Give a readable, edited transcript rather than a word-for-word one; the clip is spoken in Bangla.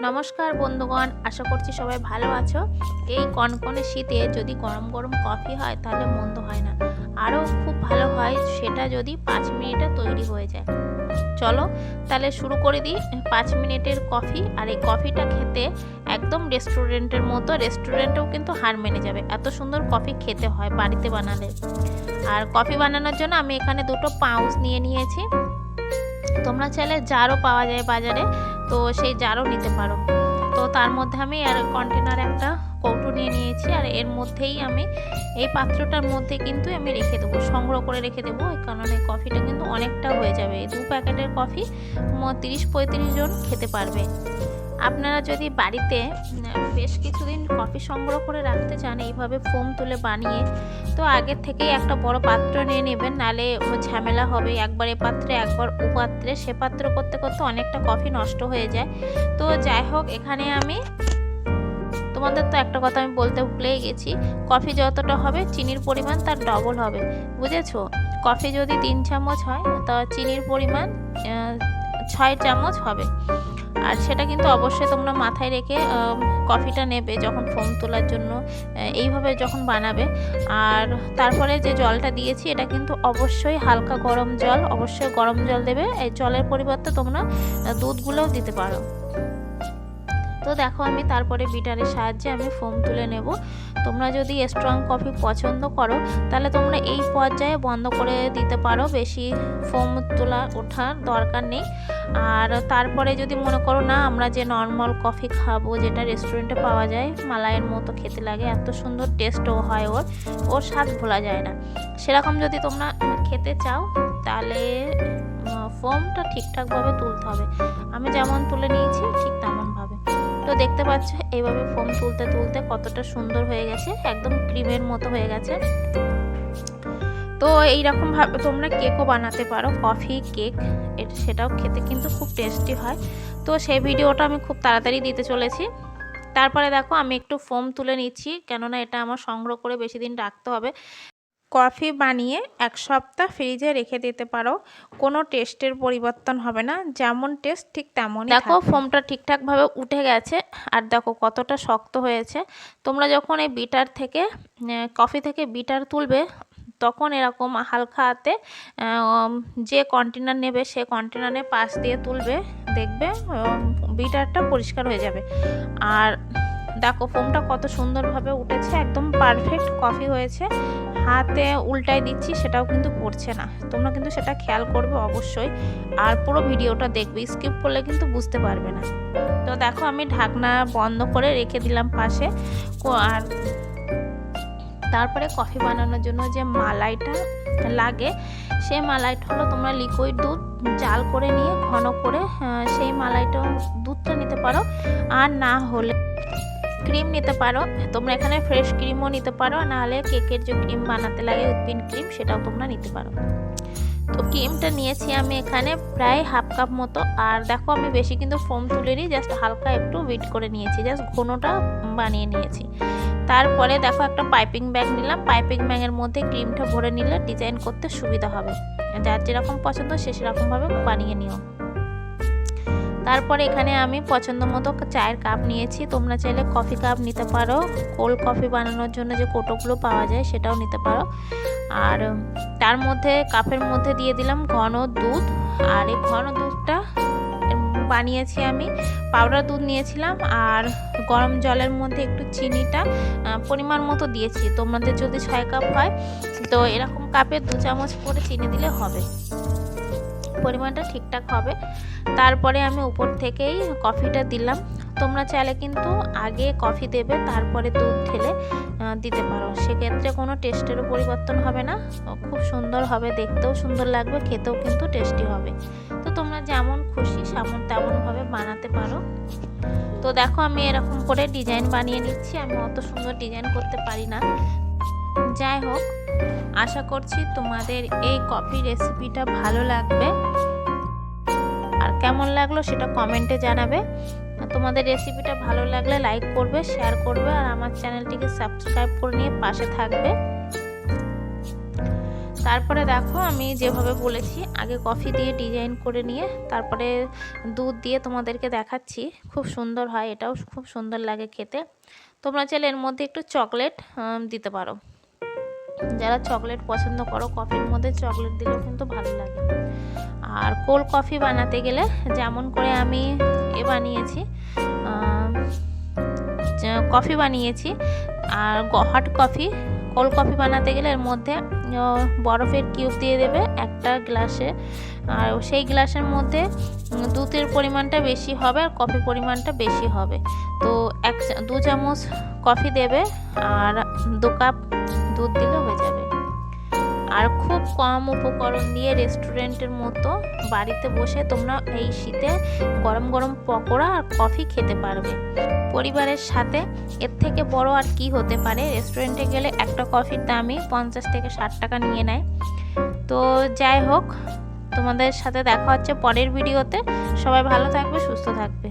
নমস্কার বন্ধুগণ, আশা করছি সবাই ভালো আছো। এই কনকনে শীতে যদি গরম গরম কফি হয় তাহলে মন্দ হয় না, আরও খুব ভালো হয় সেটা যদি 5 মিনিটে তৈরি হয়ে যায়। চলো তাহলে শুরু করে দিই 5 মিনিটের কফি। আর এই কফিটা খেতে একদম রেস্টুরেন্টের মতো, রেস্টুরেন্টেও কিন্তু হার মেনে যাবে, এত সুন্দর কফি খেতে হয় বাড়িতে বানালে। আর কফি বানানোর জন্য আমি এখানে দুটো পাউচ নিয়ে নিয়েছি। তোমরা চাইলে জারও পাওয়া যায় বাজারে, তো সেই জারও নিতে পারো। তো তার মধ্যে আমি আর কন্টেনার একটা কৌটো নিয়ে নিয়েছি, আর এর মধ্যেই আমি এই পাত্রটার মধ্যে কিন্তু আমি রেখে দেবো, সংগ্রহ করে রেখে দেবো। এই কারণে কফিটা কিন্তু অনেকটা হয়ে যাবে, এই 2 প্যাকেটের কফি 30-35 জন খেতে পারবে। আপনারা যদি বাড়িতে বেশ কিছুদিন কফি সংগ্রহ করে রাখতে চান এইভাবে ফোম তুলে বানিয়ে, তো আগের থেকেই একটা বড় পাত্র নিয়ে নেবেন, নালে ঝামেলা হবে, একবার এ পাত্রে একবার ও পাত্রে, সে পাত্র করতে করতে অনেকটা কফি নষ্ট হয়ে যায়। তো যাই হোক, এখানে আমি তোমাদের তো একটা কথা আমি বলতে ভুলেই গেছি, কফি যতটা হবে চিনির পরিমাণ তার ডবল হবে, বুঝেছো? কফি যদি 3 চামচ হয় তা চিনির পরিমাণ 6 চামচ হবে। আর সেটা কিন্তু অবশ্যই তোমরা মাথায় রেখে কফিটা নেবে যখন ফোম তোলার জন্য, এইভাবে যখন বানাবে। আর তারপরে যে জলটা দিয়েছি এটা কিন্তু অবশ্যই হালকা গরম জল, অবশ্যই গরম জল দেবে। এই জলের পরিবর্তে তোমরা দুধগুলোও দিতে পারো। তো দেখো আমি তারপরে বিটারের সাহায্যে আমি ফোম তুলে নেব। তোমরা যদি স্ট্রং কফি পছন্দ করো তাহলে তোমরা এই পর্যায়ে বন্ধ করে দিতে পারো, বেশি ফোম তোলা ওঠার দরকার নেই। আর তারপরে যদি মনে করো না আমরা যে নর্মাল কফি খাবো, যেটা রেস্টুরেন্টে পাওয়া যায়, মালাইয়ের মতো খেতে লাগে, এত সুন্দর টেস্টও হয়, ওর স্বাদ ভোলা যায় না, সেরকম যদি তোমরা খেতে চাও তাহলে ফোমটা ঠিকঠাকভাবে তুলতে হবে। আমি যেমন তুলে নিয়েছি ঠিক তেমনভাবে। তো দেখতে পাচ্ছ এইভাবে ফোম তুলতে তুলতে কতটা সুন্দর হয়ে গেছে, একদম ক্রিমের মতো হয়ে গেছে। তো এইরকম ভাবে তোমরা কেকও বানাতে পারো, কফি কেক, সেটাও খেতে কিন্তু খুব টেস্টি হয়। তো সেই ভিডিওটা আমি খুব তাড়াতাড়ি দিতে চলেছি। তারপরে দেখো আমি একটু ফোম তুলে নিচ্ছি, কেননা এটা আমার সংগ্রহ করে বেশি দিন রাখতে হবে। কফি বানিয়ে 1 সপ্তাহ ফ্রিজে রেখে দিতে পারো, কোনো টেস্টের পরিবর্তন হবে না, যেমন টেস্ট ঠিক তেমনই। দেখো ফোমটা ঠিকঠাকভাবে উঠে গেছে, আর দেখো কতটা শক্ত হয়েছে। তোমরা যখন এই বিটার থেকে কফি থেকে বিটার তুলবে তখন এরকম হালকা হাতে যে কন্টেনার নেবে সে কন্টেনারের পাশ দিয়ে তুলবে, দেখবে বিটারটা পরিষ্কার হয়ে যাবে। আর দেখো ফোমটা কত সুন্দরভাবে উঠেছে, একদম পারফেক্ট কফি হয়েছে। হাতে উল্টাই দিচ্ছি সেটাও কিন্তু পড়ছে না, তোমরা কিন্তু সেটা খেয়াল করবে অবশ্যই। আর পুরো ভিডিওটা দেখবে, স্কিপ করলে কিন্তু বুঝতে পারবে না। তো দেখো আমি ঢাকনা বন্ধ করে রেখে দিলাম পাশে। আর তারপরে কফি বানানোর জন্য যে মালাইটা লাগে, সেই মালাইটা হলো তোমরা লিকুইড দুধ জাল করে নিয়ে ঘন করে সেই মালাইটা দুধটা নিতে পারো, আর না হলে ক্রিম নিতে পারো। তোমরা এখানে ফ্রেশ ক্রিমও নিতে পারো, নাহলে কেকের যে ক্রিম বানাতে লাগে হুইপিং ক্রিম, সেটাও তোমরা নিতে পারো। তো ক্রিমটা নিয়েছি আমি এখানে প্রায় হাফ কাপ মতো। আর দেখো আমি বেশি কিন্তু ফোম তুলিনি, জাস্ট হালকা একটু বিট করে নিয়েছি, জাস্ট ঘনটা বানিয়ে নিয়েছি। তারপরে দেখো একটা পাইপিং ব্যাগ নিলাম, পাইপিং ব্যাগের মধ্যে ক্রিমটা ভরে নিলে ডিজাইন করতে সুবিধা হবে, যার যেরকম পছন্দ সে সেরকমভাবে বানিয়ে নিও। তারপরে এখানে আমি পছন্দ মতো চায়ের কাপ নিয়েছি, তোমরা চাইলে কফি কাপ নিতে পারো, কোল্ড কফি বানানোর জন্য যে কোটোগুলো পাওয়া যায় সেটাও নিতে পারো। আর তার মধ্যে কাপের মধ্যে দিয়ে দিলাম ঘন দুধ। আর এই ঘন দুধটা বানিয়েছি আমি, পাউডার দুধ নিয়েছিলাম, আর গরম জলের মধ্যে একটু চিনিটা পরিমাণ মতো দিয়েছি। তোমাদের যদি 6 কাপ হয় তো এরকম কাপে 2 চামচ করে চিনি দিলে হবে, পরিমাণটা ঠিকঠাক হবে। তারপরে আমি উপর থেকেই কফিটা দিলাম। তোমরা চাইলে কিন্তু আগে কফি দেবে তারপরে দুধ ঢেলে দিতে পারো, সেক্ষেত্রে কোনো টেস্টেরও পরিবর্তন হবে না, খুব সুন্দর হবে, দেখতেও সুন্দর লাগবে, খেতেও কিন্তু টেস্টি হবে। তো তোমরা যেমন খুশি তেমনভাবে বানাতে পারো। তো দেখো আমি এরকম করে ডিজাইন বানিয়ে নিচ্ছি, আমি অত সুন্দর ডিজাইন করতে পারি না। যাই হোক, আশা করছি তোমাদের এই কফি রেসিপিটা ভালো লাগবে, আর কেমন লাগলো সেটা কমেন্টে জানাবে। তোমাদের রেসিপিটা ভালো লাগলে লাইক করবে, শেয়ার করবে, আর আমার চ্যানেলটিকে সাবস্ক্রাইব করে নিয়ে পাশে থাকবে। তারপরে দেখো আমি যেভাবে বলেছি আগে কফি দিয়ে ডিজাইন করে নিয়ে তারপরে দুধ দিয়ে তোমাদেরকে দেখাচ্ছি। খুব সুন্দর হয়, এটাও খুব সুন্দর লাগে খেতে। তোমরা চাইলে এর মধ্যে একটু চকলেট দিতে পারো, যারা চকলেট পছন্দ করো কফির মধ্যে চকলেট দিলেও কিন্তু ভালো লাগে। আর কোল্ড কফি বানাতে গেলে যেমন করে আমি বানিয়েছি, কফি বানিয়েছি, আর হট কফি কোল্ড কফি বানাতে গেলে এর মধ্যে বরফের কিউব দিয়ে দেবে একটা গ্লাসে, আর সেই গ্লাসের মধ্যে দুধের পরিমাণটা বেশি হবে আর কফি পরিমাণটা বেশি হবে। তো 2 চামচ কফি দেবে আর 2 কাপ দুধ দিলে হয়ে যাবে। আর খুব কম উপকরণ দিয়ে রেস্টুরেন্টের মতো বাড়িতে বসে তোমরা এই শীতে গরম গরম পকোড়া আর কফি খেতে পারবে পরিবারের সাথে। এর থেকে বড় আর কি হতে পারে। রেস্টুরেন্টে গেলে একটা কফির দামই 50 থেকে 60 টাকা নিয়ে নেয়। তো যাই হোক, তোমাদের সাথে দেখা হচ্ছে পরের ভিডিওতে। সবাই ভালো থাকবে, সুস্থ থাকবে।